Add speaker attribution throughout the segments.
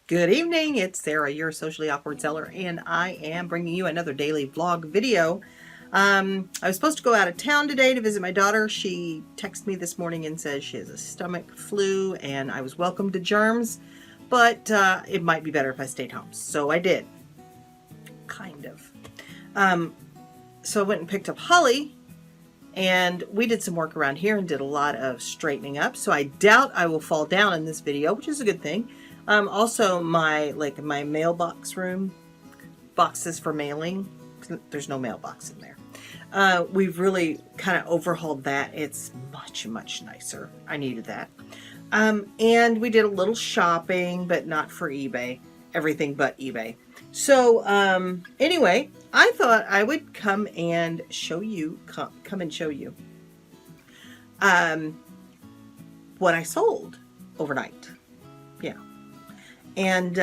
Speaker 1: Good evening, it's Sarah, your socially awkward seller, and I am bringing you another daily vlog video. I was supposed to go out of town today to visit my daughter. She texted me this morning and says she has a stomach flu, and I was welcome to germs, but it might be better if I stayed home. So I did. Kind of. So I went and picked up Holly, and we did some work around here and did a lot of straightening up. So I doubt I will fall down in this video, which is a good thing. Also my mailbox room, boxes for mailing, there's no mailbox in there. We've really kind of overhauled that. It's much nicer. I needed that. And we did a little shopping, but not for eBay, everything but eBay. So anyway, I thought I would come and show you, what I sold overnight. Yeah. And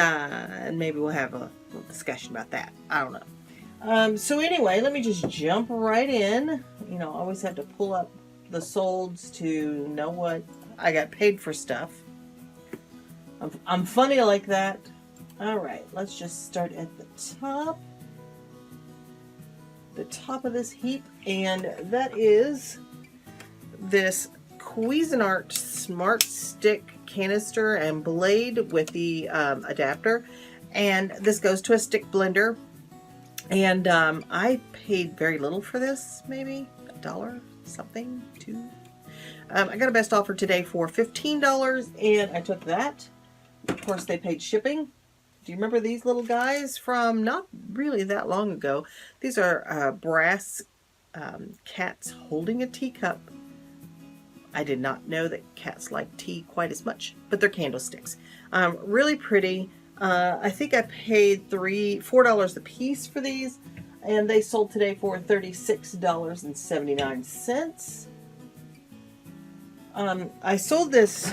Speaker 1: maybe we'll have a little discussion about that. I don't know. So anyway, let me just jump right in. You know, I always have to pull up the solds to know what I got paid for stuff. I'm funny like that. All right, let's just start at the top. The top of this heap, and that is this Cuisinart Smart Stick canister and blade with the adapter, and this goes to a stick blender, and I paid very little for this, maybe $1 something, $2. I got a best offer today for $15, and I took that. Of course, they paid shipping. Do you remember these little guys from not really that long ago? These are brass cats holding a teacup. I did not know that cats like tea quite as much, but they're candlesticks. Really pretty. I think I paid $4 a piece for these, and they sold today for $36.79. I sold this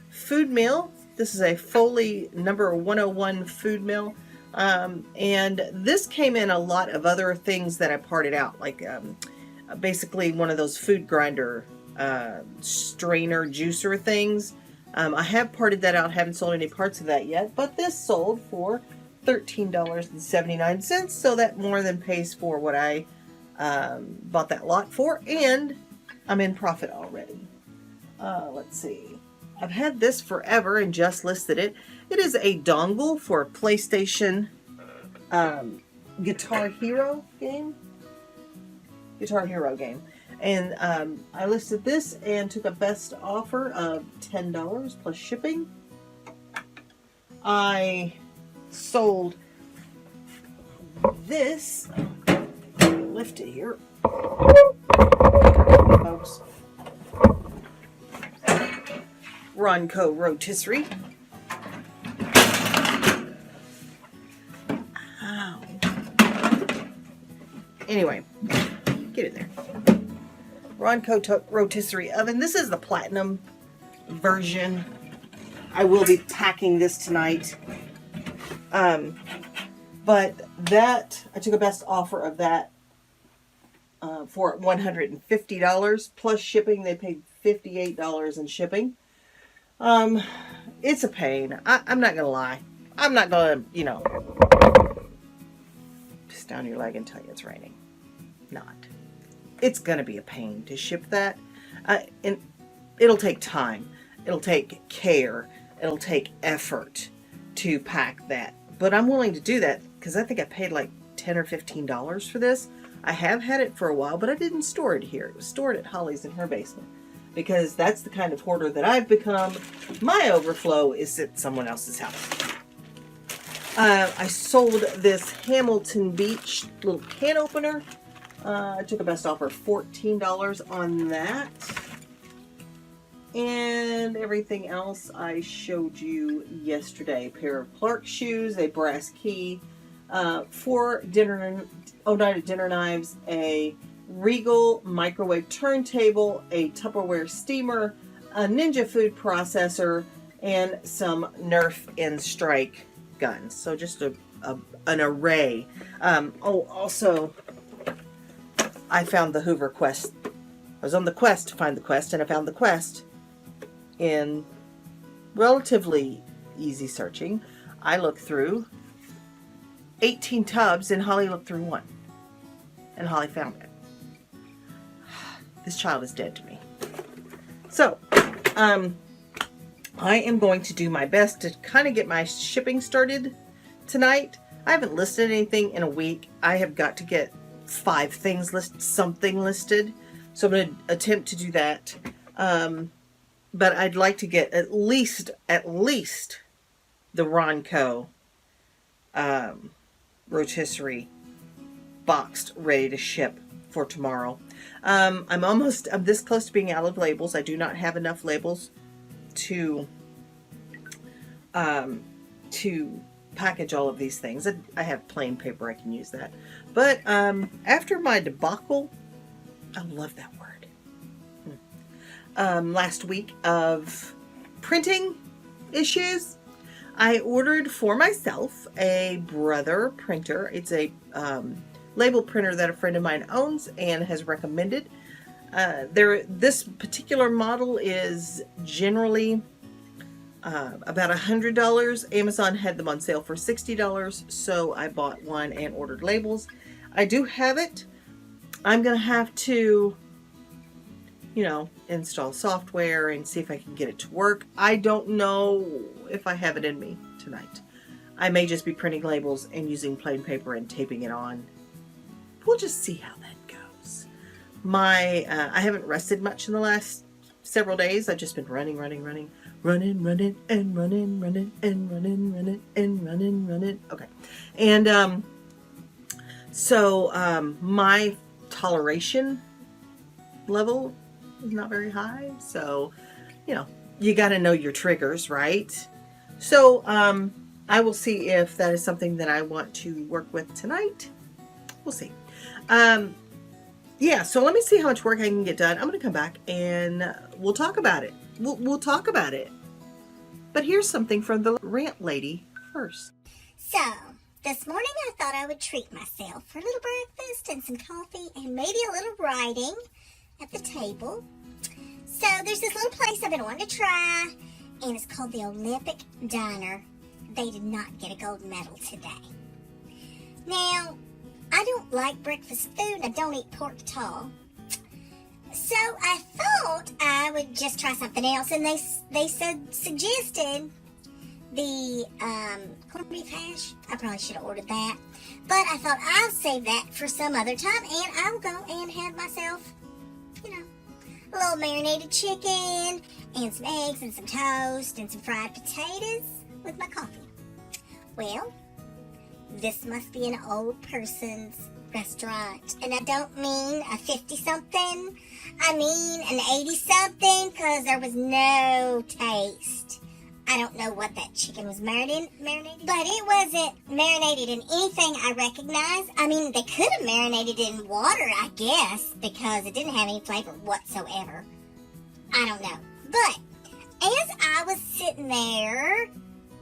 Speaker 1: food mill. This is a Foley number 101 food mill. And this came in a lot of other things that I parted out, like basically one of those food grinder strainer juicer things. I have parted that out, haven't sold any parts of that yet, but this sold for $13.79, so that more than pays for what I bought that lot for, and I'm in profit already. Let's see. I've had this forever and just listed it. It is a dongle for a PlayStation Guitar Hero game. And I listed this and took a best offer of $10 plus shipping. I sold this. Lift it here, folks. Ronco rotisserie. Ow. Anyway, get in there. Ronco rotisserie oven. This is the platinum version. I will be packing this tonight. But that, I took a best offer of that for $150 plus shipping. They paid $58 in shipping. It's a pain. I'm not gonna lie. I'm not gonna, just down your leg and tell you it's raining. Not. It's gonna be a pain to ship that. And it'll take time. It'll take care. It'll take effort to pack that. But I'm willing to do that because I think I paid like $10 or $15 for this. I have had it for a while, but I didn't store it here. It was stored at Holly's in her basement, because that's the kind of hoarder that I've become. My overflow is at someone else's house. I sold this Hamilton Beach little can opener. I took a best offer of $14 on that. And everything else I showed you yesterday. A pair of Clark shoes, a brass key, 4 Oneida dinner knives, a Regal microwave turntable, a Tupperware steamer, a Ninja food processor, and some Nerf and Strike guns. So just an array. Also, I found the Hoover Quest. I was on the quest to find the quest, and I found the quest in relatively easy searching. I looked through 18 tubs and Holly looked through one. And Holly found it. This child is dead to me. So, I am going to do my best to kind of get my shipping started tonight. I haven't listed anything in a week. I have got to get 5 things something listed. So I'm going to attempt to do that. But I'd like to get at least the Ronco rotisserie boxed, ready to ship for tomorrow. I'm this close to being out of labels. I do not have enough labels to package all of these things. I have plain paper, I can use that. But after my debacle, I love that word. Last week of printing issues, I ordered for myself a Brother printer. It's a label printer that a friend of mine owns and has recommended. This particular model is generally about $100. Amazon had them on sale for $60, so I bought one and ordered labels. I do have it. I'm going to have to, install software and see if I can get it to work. I don't know if I have it in me tonight. I may just be printing labels and using plain paper and taping it on. We'll just see how that goes. I haven't rested much in the last several days. I've just been running. Okay. And so my toleration level is not very high. So, you got to know your triggers, right? So I will see if that is something that I want to work with tonight. We'll see. Yeah, so let me see how much work I can get done. I'm going to come back and we'll talk about it. We'll talk about it. But here's something from the Rant Lady first.
Speaker 2: So, this morning I thought I would treat myself for a little breakfast and some coffee and maybe a little writing at the table. So, there's this little place I've been wanting to try, and it's called the Olympic Diner. They did not get a gold medal today. Now, I don't like breakfast food. I don't eat pork at all. So I thought I would just try something else, and they suggested the corned beef hash. I probably should have ordered that, but I thought I'll save that for some other time, and I will go and have myself, a little marinated chicken and some eggs and some toast and some fried potatoes with my coffee. Well, this must be an old person's restaurant. And I don't mean a 50-something. I mean an 80-something, because there was no taste. I don't know what that chicken was marinated, but it wasn't marinated in anything I recognize. I mean, they could have marinated it in water, I guess, because it didn't have any flavor whatsoever. I don't know. But as I was sitting there,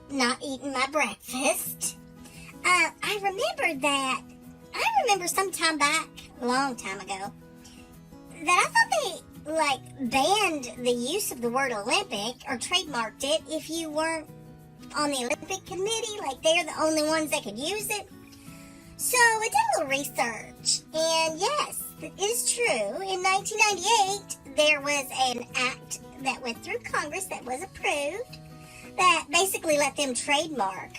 Speaker 2: not eating my breakfast, I remember some time back, a long time ago, that I thought they, banned the use of the word Olympic or trademarked it if you weren't on the Olympic Committee, they're the only ones that could use it. So I did a little research, and yes, it is true. In 1998, there was an act that went through Congress that was approved that basically let them trademark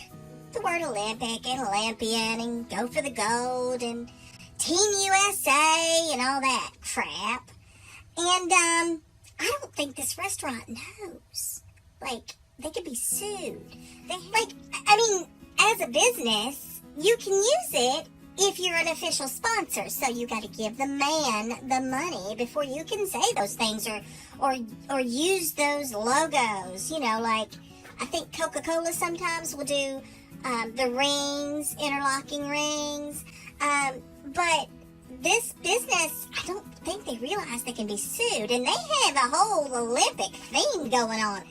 Speaker 2: the word Olympic and Olympian and go for the gold and Team USA and all that crap. And I don't think this restaurant knows. They could be sued. As a business, you can use it if you're an official sponsor. So you got to give the man the money before you can say those things or use those logos. I think Coca-Cola sometimes will do the rings, interlocking rings. But this business, I don't think they realize they can be sued. And they have a whole Olympic theme going on.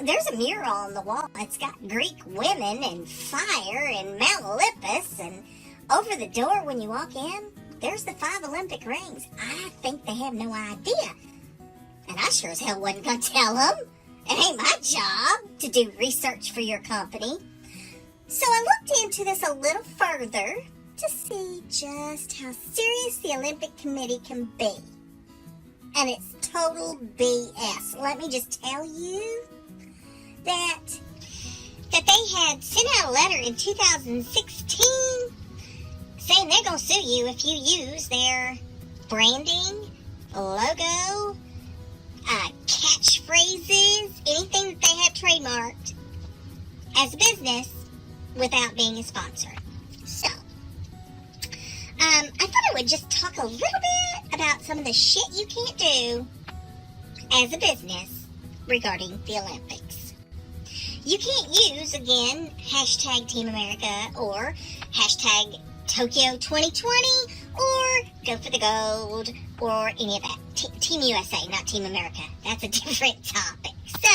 Speaker 2: There's a mural on the wall. It's got Greek women and fire and Mount Olympus. And over the door when you walk in, there's the 5 Olympic rings. I think they have no idea. And I sure as hell wasn't going to tell them. It ain't my job to do research for your company. So I looked into this a little further to see just how serious the Olympic Committee can be. And it's total BS. Let me just tell you that they had sent out a letter in 2016 saying they're going to sue you if you use their branding, logo, catchphrases, anything that they have trademarked as a business without being a sponsor. So, I thought I would just talk a little bit about some of the shit you can't do as a business regarding the Olympics. You can't use, again, hashtag Team America or hashtag Tokyo 2020 or Go for the Gold or any of that. Team USA, not Team America. That's a different topic. So,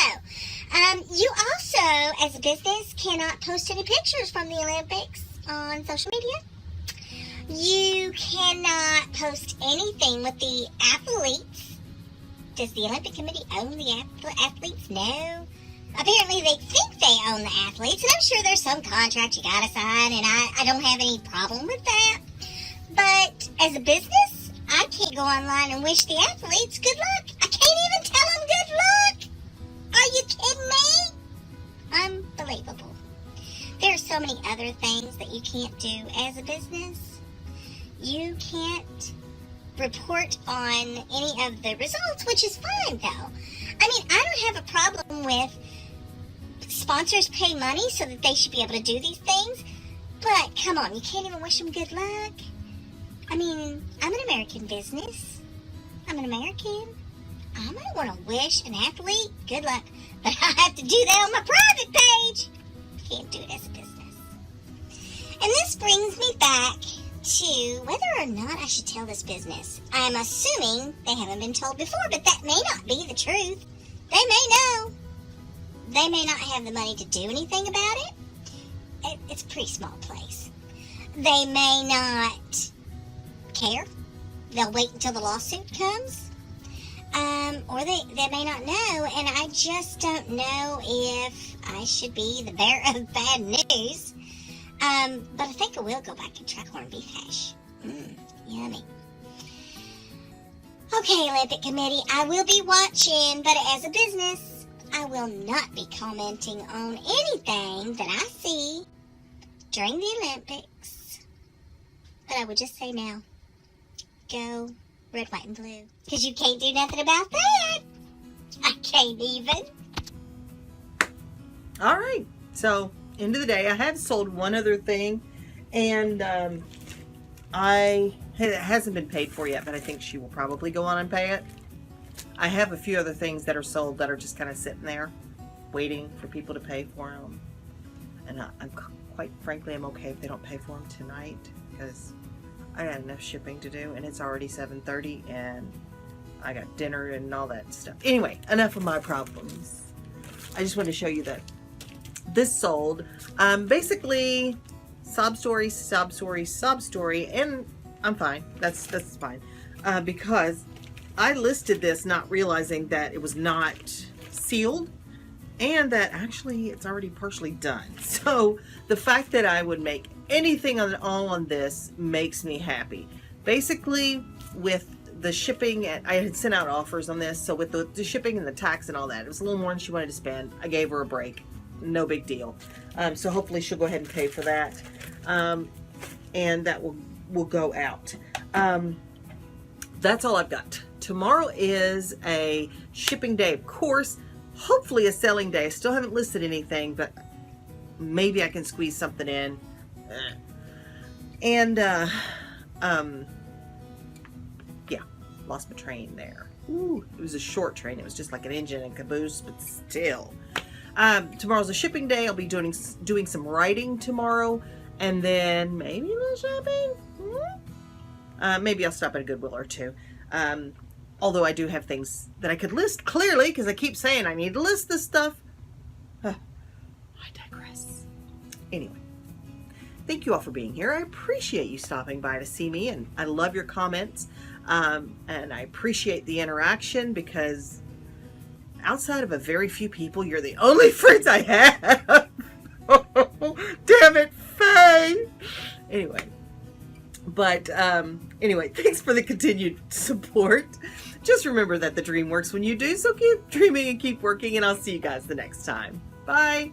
Speaker 2: you also, as a business, cannot post any pictures from the Olympics on social media. You cannot post anything with the athletes. Does the Olympic Committee own the athletes? No. Apparently they think they own the athletes, and I'm sure there's some contract you gotta sign, and I don't have any problem with that. But as a business, I can't go online and wish the athletes good luck. I can't even tell them good luck. Are you kidding me? Unbelievable. There are so many other things that you can't do as a business. You can't report on any of the results, which is fine, though. I mean, I don't have a problem with sponsors pay money so that they should be able to do these things, but come on, you can't even wish them good luck. I mean, I'm an American business. I'm an American. I might want to wish an athlete good luck, but I have to do that on my private page. Can't do it as a business. And this brings me back to whether or not I should tell this business. I'm assuming they haven't been told before, but that may not be the truth. They may know. They may not have the money to do anything about it. It's a pretty small place. They may not care. They'll wait until the lawsuit comes. Or they may not know, and I just don't know if I should be the bearer of bad news. But I think I will go back and try corned beef hash. Yummy. Okay, Olympic Committee, I will be watching, but as a business, I will not be commenting on anything that I see during the Olympics. But I would just say now, go red, white, and blue. Because you can't do nothing about that. I can't even.
Speaker 1: All right. So, end of the day, I have sold one other thing, and it hasn't been paid for yet, but I think she will probably go on and pay it. I have a few other things that are sold that are just kind of sitting there, waiting for people to pay for them. And I'm quite frankly, I'm okay if they don't pay for them tonight, because I got enough shipping to do, and it's already 7:30, and I got dinner and all that stuff. Anyway, enough of my problems. I just wanted to show you that this sold. Basically, sob story, and I'm fine. That's fine. Because I listed this not realizing that it was not sealed, and that actually it's already partially done. So the fact that I would make anything all on this makes me happy. Basically, with the shipping, I had sent out offers on this, so with the shipping and the tax and all that, it was a little more than she wanted to spend. I gave her a break. No big deal. So hopefully she'll go ahead and pay for that. And that will go out. That's all I've got. Tomorrow is a shipping day, of course. Hopefully a selling day. I still haven't listed anything, but maybe I can squeeze something in. And yeah, lost my train there. Ooh, it was a short train. It was just like an engine and caboose, but still. Tomorrow's a shipping day. I'll be doing some writing tomorrow, and then maybe a little shopping. Maybe I'll stop at a Goodwill or two. Although I do have things that I could list clearly, because I keep saying I need to list this stuff. I digress. Anyway, thank you all for being here. I appreciate you stopping by to see me, and I love your comments. And I appreciate the interaction, because outside of a very few people, you're the only friends I have. Damn it, Faye. Anyway, thanks for the continued support. Just remember that the dream works when you do, so keep dreaming and keep working, and I'll see you guys the next time. Bye.